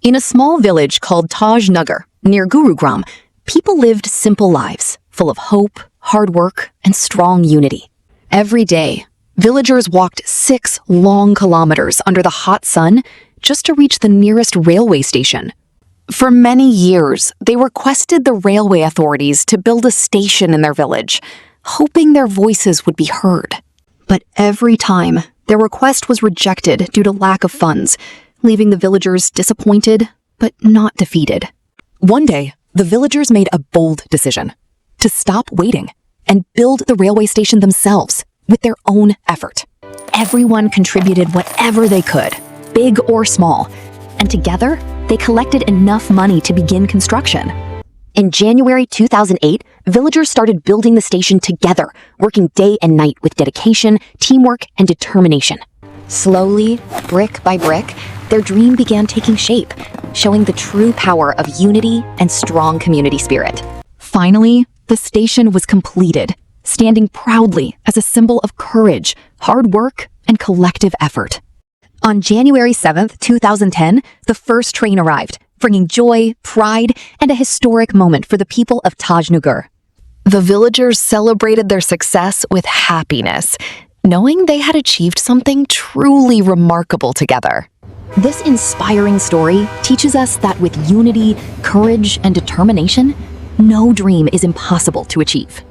In a small village called Taj Nagar, near Gurugram, people lived simple lives, full of hope, hard work, and strong unity. Every day, villagers walked 6 long kilometers under the hot sun just to reach the nearest railway station. For many years, they requested the railway authorities to build a station in their village, hoping their voices would be heard. But every time, their request was rejected due to lack of funds, leaving the villagers disappointed but not defeated. One day, the villagers made a bold decision to stop waiting and build the railway station themselves with their own effort. Everyone contributed whatever they could, big or small, and together, they collected enough money to begin construction. In January 2008, villagers started building the station together, working day and night with dedication, teamwork, and determination. Slowly, brick by brick, their dream began taking shape, showing the true power of unity and strong community spirit. Finally, the station was completed, standing proudly as a symbol of courage, hard work, and collective effort. On January 7th, 2010, the first train arrived, bringing joy, pride, and a historic moment for the people of Taj Nagar. The villagers celebrated their success with happiness, knowing they had achieved something truly remarkable together. This inspiring story teaches us that with unity, courage, and determination, no dream is impossible to achieve.